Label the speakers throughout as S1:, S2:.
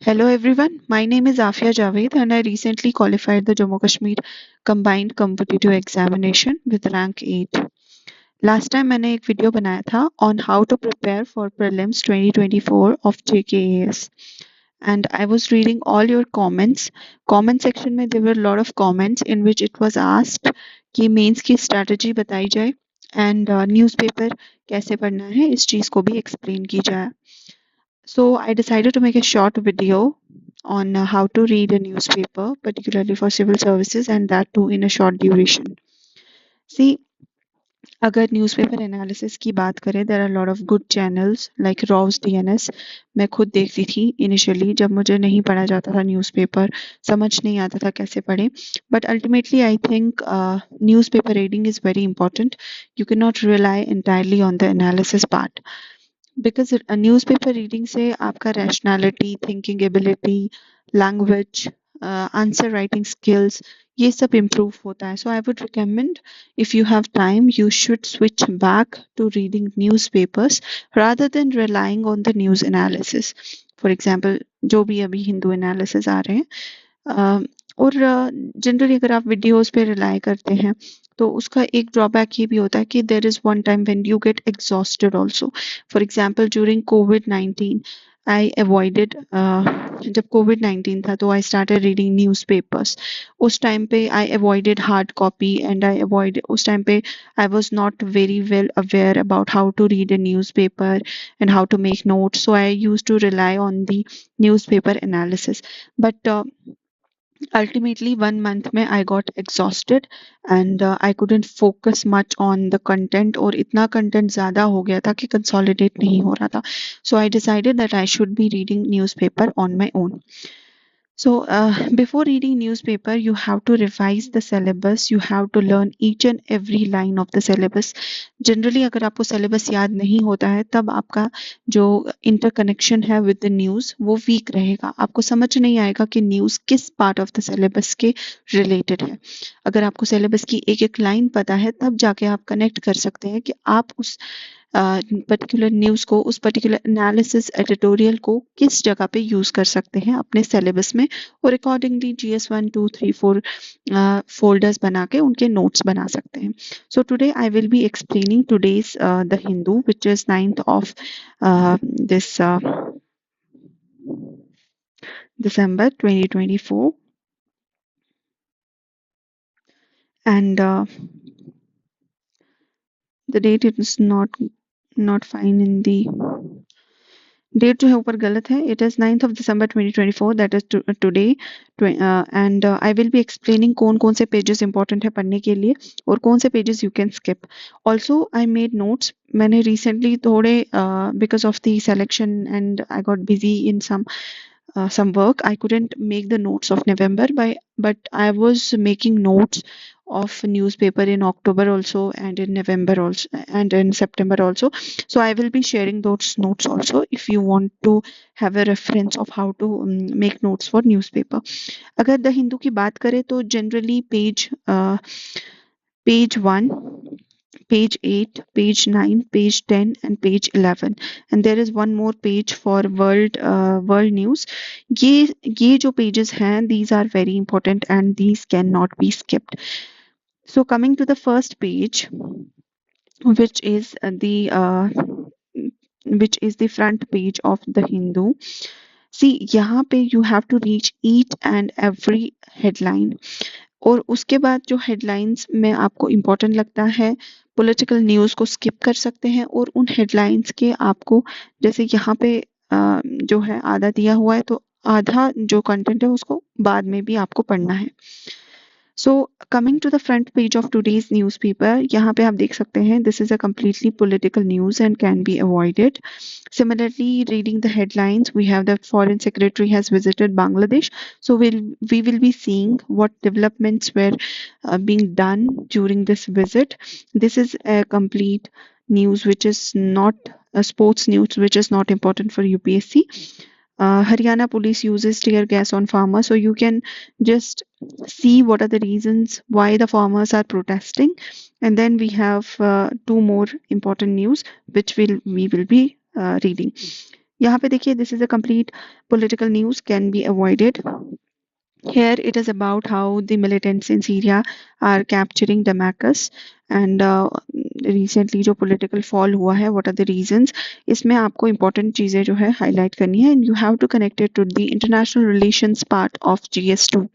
S1: Hello everyone, my name is Afia Javed and I recently qualified the Jammu Kashmir Combined Competitive Examination with rank 8. Last time मैंने एक video बनाया था on how to prepare for prelims 2024 of JKAS and I was reading all your comments. Comment section में there were a lot of comments in which it was asked कि mains की strategy बताई जाए and newspaper कैसे पढ़ना है इस चीज़ को भी explain की जाए. So I decided to make a short video on how to read a newspaper, particularly for civil services, and that too in a short duration. See, अगर न्यूज़पेपर एनालिसिस की बात करें there are lot of good channels like Rau's DNS. मैं खुद देखती थी initially जब मुझे नहीं पढ़ा जाता था न्यूज़पेपर, समझ नहीं आता था कैसे पढ़ें. But ultimately I think newspaper reading is very important. You can not rely entirely on the analysis part because newspaper reading से आपका rationality, thinking ability, language, answer writing skills ये सब इम्प्रूव होता है. So I would recommend if you have time you should switch back to reading newspapers rather than relying on the news analysis. For example जो भी अभी Hindu analysis आ रहे हैं और जनरली अगर आप वीडियोस पे रिलाई करते हैं तो उसका एक ड्रॉबैक ये भी होता है कि there is one time when you get exhausted also. For example during कोविड-19 आई अवॉइडेड जब कोविड-19 था तो आई स्टार्टेड रीडिंग न्यूज़पेपर्स. उस टाइम पे I avoided hard copy and I avoid उस टाइम पे I was not very well aware about how to read a newspaper and how to make notes, so I used to rely on the newspaper analysis. But ultimately 1 month में I got exhausted and I couldn't focus much on the content और इतना content ज़्यादा हो गया था कि consolidate नहीं हो रहा था. So I decided that I should be reading newspaper on my own. So before reading newspaper you have to revise the syllabus. You have to learn each and every line of the syllabus. Generally अगर आपको syllabus याद नहीं होता है तब आपका जो interconnection है with the news वो weak रहेगा. आपको समझ नहीं आएगा कि news किस part of the syllabus के related है. अगर आपको syllabus की एक एक line पता है तब जाके आप connect कर सकते हैं कि आप उस पर्टिकुलर न्यूज़ को, उस पर्टिकुलर एनालिसिस एडिटोरियल को किस जगह पे यूज़ कर सकते हैं अपने सिलेबस में और अकॉर्डिंगली GS 1 2 3 4 फोल्डर्स बना के उनके नोट्स बना सकते हैं. So today I will be explaining today's the Hindu which is 9th of this December 2024 and the date is not fine in the date जो है ऊपर गलत है. It is 9th of December 2024 that is today and I will be explaining कौन कौन से pages important है पढ़ने के लिए और कौन से pages you can skip. Also I made notes. मैंने रिसेंटली थोड़े because of the selection and I got busy in some work I couldn't make the notes of November but I was making notes of newspaper in October also and in November also and in September also. So I will be sharing those notes also if you want to have a reference of how to make notes for newspaper. अगर the Hindu की बात करें तो generally page 1, page 8, page 9, page 10 and page 11 and there is one more page for world news. ये जो pages हैं these are very important and these cannot be skipped. So coming to the first page which is the front page of the Hindu. See यहाँ पे you have to reach each and every headline और उसके बाद जो headlines में आपको important लगता है पॉलिटिकल न्यूज़ को स्किप कर सकते हैं और उन हेडलाइंस के आपको जैसे यहाँ पे जो है आधा दिया हुआ है तो आधा जो कंटेंट है उसको बाद में भी आपको पढ़ना है. So coming to the front page of today's newspaper, यहाँ पे आप देख सकते हैं this is a completely political news and can be avoided. Similarly, reading the headlines, we have that Foreign Secretary has visited Bangladesh. So we will be seeing what developments were being done during this visit. This is a complete news which is not a sports news which is not important for UPSC. Haryana police uses tear gas on farmers, so you can just see what are the reasons why the farmers are protesting. And then we have two more important news which we will be reading. यहाँ पे देखिए, this is a complete political news can be avoided. Here it is about how the militants in Syria are capturing Damascus and recently जो political fall हुआ है, what are the reasons. इसमें आपको important चीजें जो है highlight करनी है and you have to connect it to the international relations part of GS2.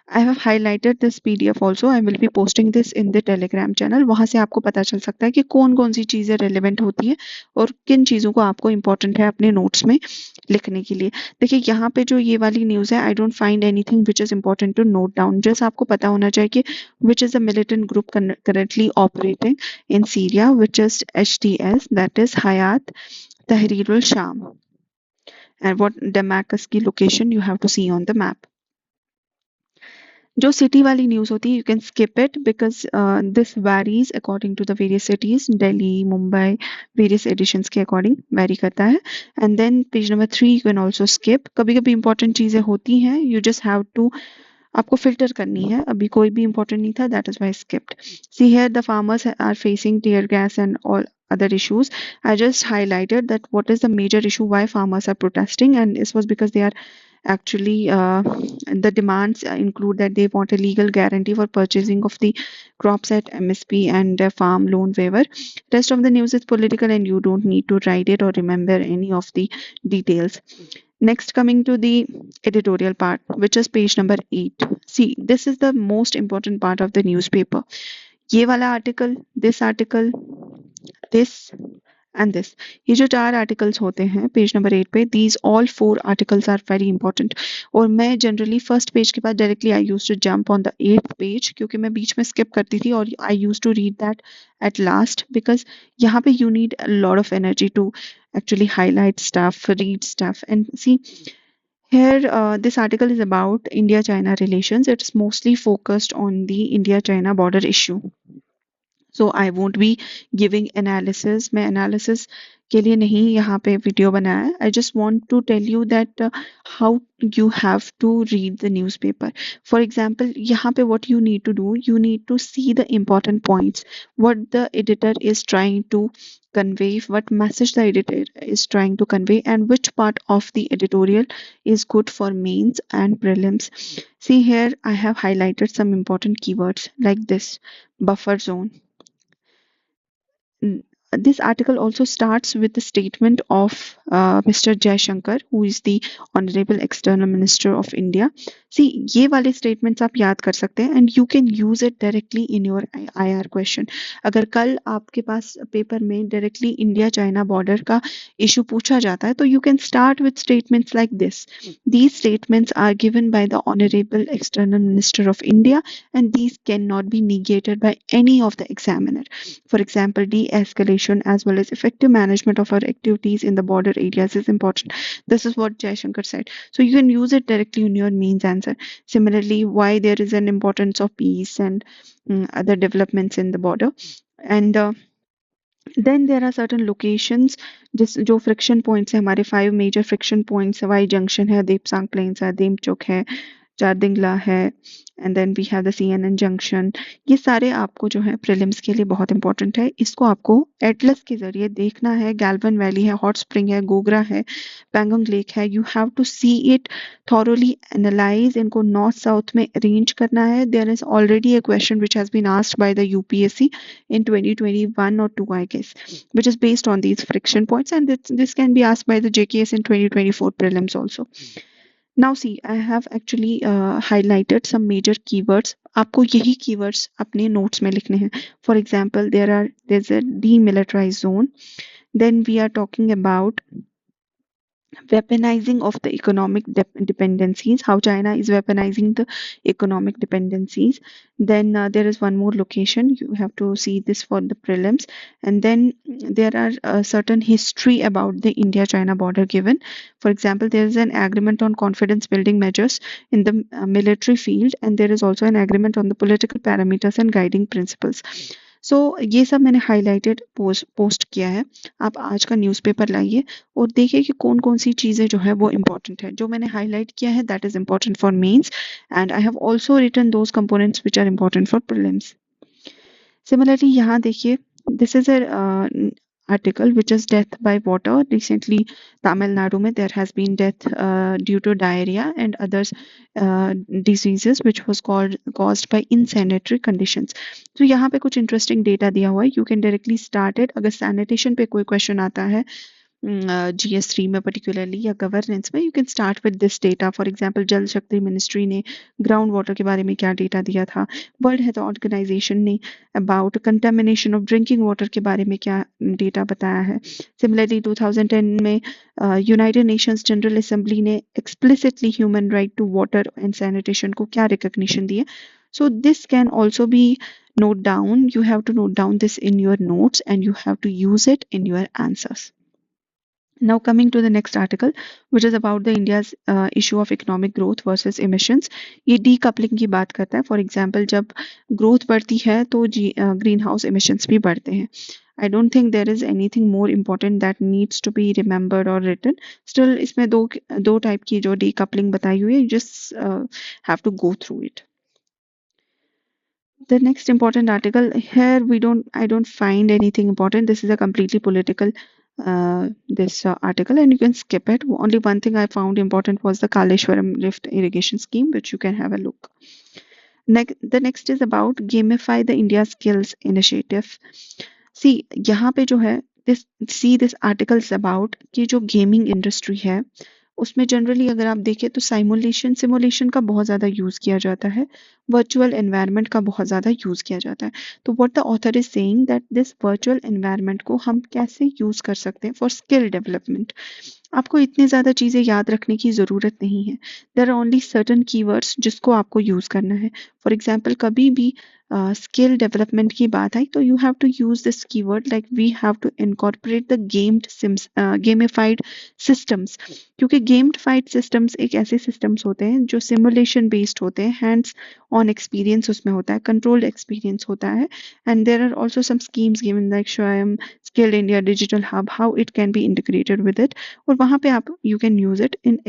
S1: I have highlighted this PDF also. I will be posting this in the Telegram channel. वहाँ से आपको पता चल सकता है कि कौन कौन सी चीज़ें relevant होती हैं और किन चीज़ों को आपको important है अपने notes में लिखने के लिए. देखिए यहाँ पे जो ये वाली न्यूज़ है, I don't find anything which is important to note down. Just आपको पता होना चाहिए कि which is a militant group currently operating in Syria, which is HTS, that is Hayat Tahrir al-Sham. And what Damascus की location you have to see on the map. जो city वाली news होती है, you can skip it because this varies according to the various cities. Delhi, Mumbai, various editions के according vary करता है. And then page number 3 you can also skip. कभी कभी important चीज़ें होती हैं, यू जस्ट हैव टू, आपको फिल्टर करनी है. अभी कोई भी इंपॉर्टेंट नहीं था, that is why skipped. See here the farmers are facing tear gas and all other issues. I just highlighted that what is the major issue why farmers are protesting, and this was because they are actually the demands include that they want a legal guarantee for purchasing of the crops at MSP and farm loan waiver. Rest of the news is political and you don't need to write it or remember any of the details. Next, coming to the editorial part, which is page number 8. See, this is the most important part of the newspaper. ये वाला article, this and this, ये जो 4 articles होते हैं page number 8 पे, these all 4 articles are very important. और मैं generally first page के बाद directly I use to jump on the 8th page, क्योंकि मैं बीच में स्किप करती थी और I use to read that at last, because यहाँ पे you need a lot of energy to actually highlight stuff, read stuff. And see here, this article is about India-China relations. It's mostly focused on the India-China border issue. So I won't be giving analysis. मैं analysis के लिए नहीं यहाँ पे video बनाया है. I just want to tell you that how you have to read the newspaper. For example, यहाँ पे what you need to do, you need to see the important points, what the editor is trying to convey, what message the editor is trying to convey, and which part of the editorial is good for mains and prelims. See here, I have highlighted some important keywords like this: buffer zone. This article also starts with the statement of Mr. Jaishankar, who is the Honorable External Minister of India. See, ये वाले statements आप याद कर सकते हैं and you can use it directly in your IR question. अगर कल आपके पास पेपर में directly India-China border का issue पूछा जाता है, तो you can start with statements like this. These statements are given by the Honorable External Minister of India and these cannot be negated by any of the examiner. For example, de-escalation as well as effective management of our activities in the border areas is important. This is what Jaishankar said. So you can use it directly in your means answer. Similarly, why there is an importance of peace and other developments in the border. And then there are certain locations जो friction points है हमारे 5 major friction points. Y junction है, Depsang plains है, देमचोक है, चारदिंगला है, and then we have the CNN junction. ये सारे आपको जो है प्रीलिम्स के लिए बहुत इंपॉर्टेंट है. इसको आपको एटलस के जरिए देखना है. गैल्वन वैली है, हॉट स्प्रिंग है, गोगरा है, पैंगोंग लेक है. You have to see it thoroughly, analyse, इनको नॉर्थ साउथ में अरेंज करना है. There is already a question which has been asked by the UPSC in 2021 or 2, I guess, which is based on these friction points, and this can be asked by the JKS in 2024 prelims also. Now see, I have actually highlighted some major keywords. आपको यही keywords अपने notes में लिखने हैं. For example, there's a demilitarized zone. Then we are talking about weaponizing of the economic dependencies, how China is weaponizing the economic dependencies. Then there is one more location, you have to see this for the prelims. And then there are certain history about the India-China border given. For example, there is an agreement on confidence building measures in the military field, and there is also an agreement on the political parameters and guiding principles. सो ये सब मैंने highlighted post किया है. आप आज का newspaper लाइए और देखिए कि कौन कौन सी चीज़ें जो है वो इम्पॉर्टेंट है. जो मैंने हाईलाइट किया है that is important for mains, and I have also written those components which are important for prelims. Similarly यहाँ देखिए, this is a article, which is death by water. Recently, Tamil Nadu mein there has been death due to diarrhea and others diseases which was caused by insanitary conditions. तो यहाँ पे कुछ interesting data दिया हुआ है. You can directly start it. अगर sanitation पे कोई question आता है GS3 में पर्टिकुलरली या गवर्नेंस में, you can start with this data. For example जल शक्ति मिनिस्ट्री ने ग्राउंड वाटर के बारे में क्या डेटा दिया था, वर्ल्ड हेल्थ ऑर्गेनाइजेशन ने about contamination of drinking water के बारे में क्या डेटा बताया है. सिमिलरली 2010 में यूनाइटेड नेशंस जनरल असेंबली ने explicitly human right to water and sanitation को क्या रिकॉग्निशन दी है. So this can also be note down. You have to note down this in your notes and you have to use it in your answers. Now coming to the next article, which is about the India's issue of economic growth versus emissions. ये decoupling की बात करता है. For example, जब growth बढ़ती है तो greenhouse emissions भी बढ़ते हैं. I don't think there is anything more important that needs to be remembered or written. Still, इसमें दो type की जो decoupling बताई हुई है, you just have to go through it. The next important article here, I don't find anything important. This is a completely political article and you can skip it. Only one thing I found important was the Kaleshwaram lift irrigation scheme, which you can have a look. The next is about gamify the India skills initiative. See, यहाँ पे जो है this article is about कि जो gaming industry है उसमें generally अगर आप देखें तो सिमुलेशन का बहुत ज़्यादा यूज़ किया जाता है, वर्चुअल एनवायरनमेंट का बहुत ज़्यादा यूज़ किया जाता है. तो what the author is saying that this virtual environment को हम कैसे यूज़ कर सकते हैं फॉर स्किल डेवलपमेंट. आपको इतनी ज़्यादा चीज़ें याद रखने की ज़रूरत नहीं है. There are only certain keywords जिसको आपको यूज़ करना है. फॉर एग्जाम्पल कभी भी स्किल डेवलपमेंट की बात आई तो you have to use this keyword like we have to incorporate the gamified systems. क्योंकि गेमिफाइड सिस्टम्स एक ऐसे सिस्टम्स होते हैं जो सिमुलेशन बेस्ड होते हैं, हैंड्स ऑन एक्सपीरियंस उसमें होता है, कंट्रोल्ड एक्सपीरियंस होता है. And there are also some schemes given like Swayam skill India digital hub, how it can be integrated with it. और वहाँ पे आप you can use it in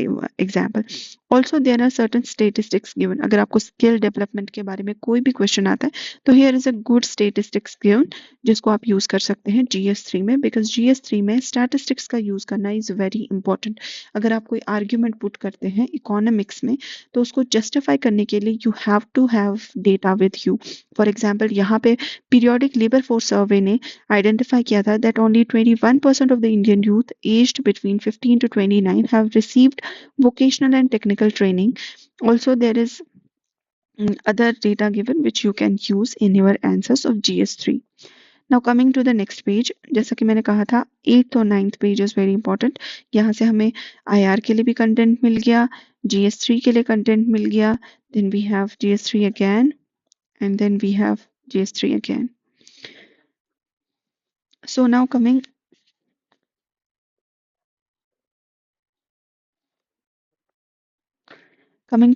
S1: example. Also there are certain statistics given. अगर आपको skill development के बारे में कोई भी क्वेश्चन आता है तो here is a good statistics given जिसको आप यूज कर सकते हैं GS3 में, बिकॉज GS3 में स्टैटिस्टिक्स का यूज करना इज वेरी इंपॉर्टेंट. अगर आप कोई आर्ग्यूमेंट पुट करते हैं इकोनॉमिक्स में तो उसको जस्टिफाई करने के लिए you have to have data with you. For example यहाँ पे पीरियोडिक लेबर फोर्स सर्वे ने आइडेंटिफाई किया था that only 21% of the Indian youth aged between 15 to 29 have received vocational and technical training. Also, there is other data given which you can use in your answers of GS3. Now coming to the next page, जैसा कि मैंने कहा था 8th और 9th page is very important. यहाँ से हमें IR के लिए भी कंटेंट मिल गया, GS3 के लिए कंटेंट मिल गया, then we have GS3 again and then we have GS3 again. So now coming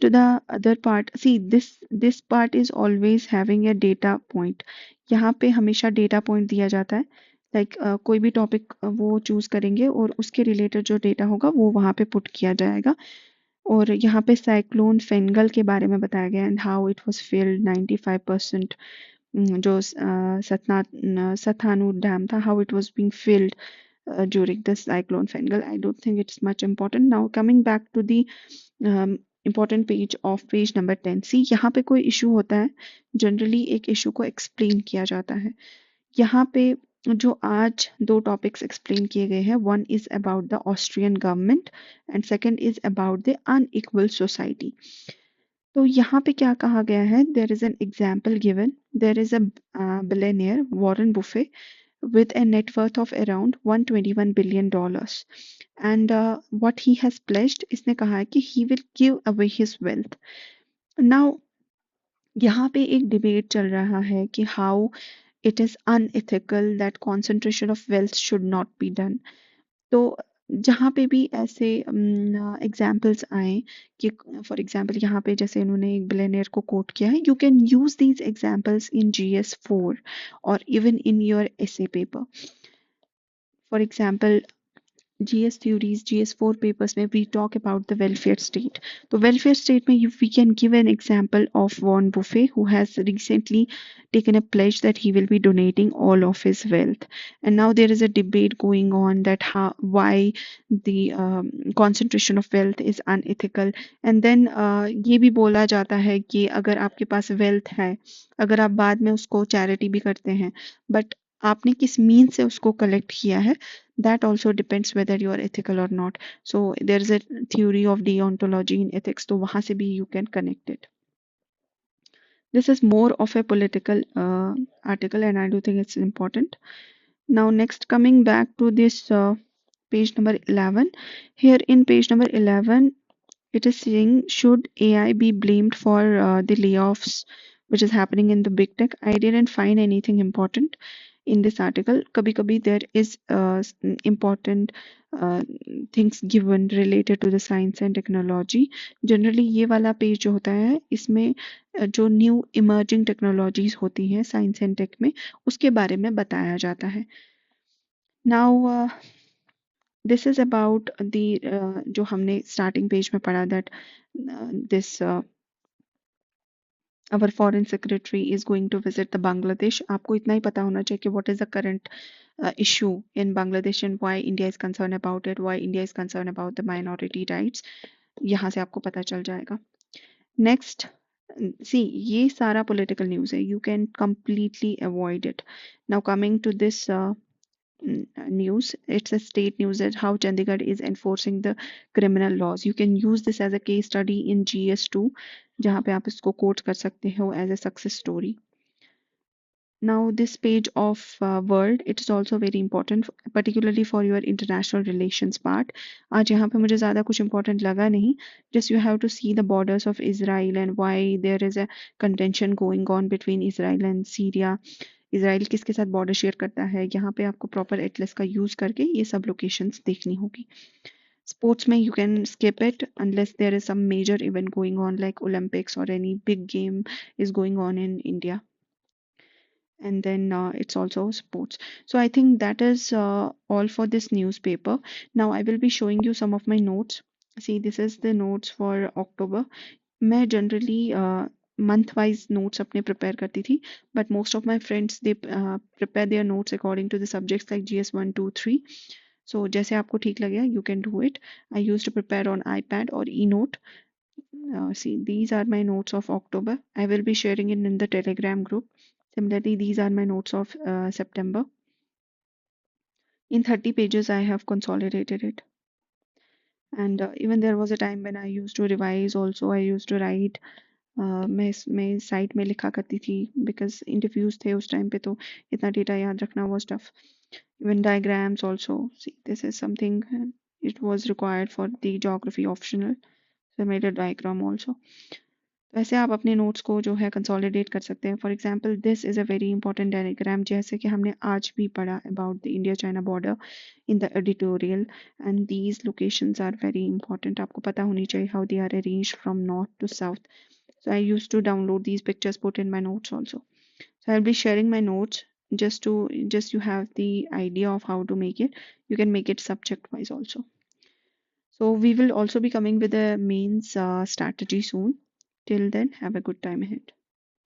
S1: to the other part, see this part is always having a data point. यहाँ पे हमेशा डेटा पॉइंट दिया जाता है. Like कोई भी topic वो choose करेंगे और उसके रिलेटेड जो डेटा होगा वो वहाँ पे पुट किया जाएगा. और यहाँ पे साइक्लोन फेंगल के बारे में बताया गया and how it was field 95%. जो सथानू डैम था, how it was being field during the cyclone Fengal. I don't think it's much important. Now coming back to the important page of page number 10. See, यहाँ पे कोई issue होता है, generally एक issue को explain किया जाता है. यहाँ पे जो आज दो टॉपिक्स एक्सप्लेन किए गए हैं, one is about the Austrian government and second is about the unequal society. तो यहाँ पे क्या कहा गया है, there is an example given. There is a billionaire Warren Buffett with a net worth of around $121 billion. And what he has pledged, इसने कहा है कि he will give away his wealth. Now, यहाँ पे एक डिबेट चल रहा है कि how it is unethical that concentration of wealth should not be done. तो जहाँ पे भी ऐसे एग्जाम्पल्स आए कि फॉर एग्जाम्पल यहाँ पे जैसे इन्होंने एक बिलियनियर को कोट किया है, you can use these examples in GS4 और even in your essay paper. For example GS theories, GS4 papers में we talk about the welfare state. तो welfare state में we can give an example of Warren Buffett, who has recently taken a pledge that he will be donating all of his wealth. And now there is a debate going on that why the concentration of wealth is unethical. And then ये भी बोला जाता है कि अगर आपके पास wealth है, अगर आप बाद में उसको charity भी करते हैं, but आपने किस मीन से उसको कलेक्ट किया है, that also depends whether you are ethical or not. So there is a theory of deontology in ethics, तो वहां से भी you can connect it. This is more of a political article, and I do think it's important. Now next, coming back to this page number 11. Here in page number 11, it is saying, should AI be blamed for the layoffs which is happening in the big tech? I didn't find anything important in this article. Kabhi kabhi there is important things given related to the science and technology. Generally ये वाला page जो होता है, इसमें जो new emerging technologies होती हैं science and take में, उसके बारे में बताया जाता है. Now this is about the जो हमने starting page में पढ़ा, that this our foreign secretary is going to visit the Bangladesh. आपको इतना ही पता होना चाहिए कि what is the current issue in Bangladesh and why India is concerned about it, why India is concerned about the minority rights. यहाँ से आपको पता चल जाएगा. Next, see, ये सारा political news है. You can completely avoid it. Now coming to this news, it's a state news that how Chandigarh is enforcing the criminal laws. You can use this as a case study in GS2, जहाँ पे आप इसको quote कर सकते हो as a success story. Now this page of world, it is also very important, particularly for your international relations part. आज यहाँ पे मुझे ज़्यादा कुछ important लगा नहीं. Just you have to see the borders of Israel and why there is a contention going on between Israel and Syria. Israel किसके साथ बॉर्डर शेयर करता है, यहाँ पे आपको प्रॉपर एटलस का यूज करके ये सब लोकेशंस देखनी होगी. स्पोर्ट्स में you can skip it unless there is some major event going on like Olympics और any big game is going on in India. And then it's also sports. So I think that is all for this newspaper. Now I will be showing you some of my notes. See, this is the notes for October. मैं generally month wise notes अपने prepare करती थी, but most of my friends they prepare their notes according to the subjects like GS 1 2 3. So जैसे आपको ठीक लगे you can do it. I use to prepare on iPad or eNote. See, these are my notes of October. I will be sharing it in the Telegram group. Similarly, these are my notes of September. In 30 pages, I have consolidated it. And even there was a time when I used to revise also. I used to write. मैं site में लिखा करती थी because interviews थे उस time पे, तो इतना डेटा याद रखना was tough. Even diagrams also. See, this is something it was required for the geography optional. So I made a diagram also. वैसे आप अपने नोट्स को जो है कंसोलिडेट कर सकते हैं. For example this is a very important diagram, जैसे कि हमने आज भी पढ़ा about the India China border in the editorial, and these locations are very important. आपको पता होनी चाहिए how they are arranged from north to south. So I used to download these pictures, put in my notes also. So I'll be sharing my notes just you have the idea of how to make it. You can make it subject wise also. So we will also be coming with a mains strategy soon. Till then, have a good time ahead.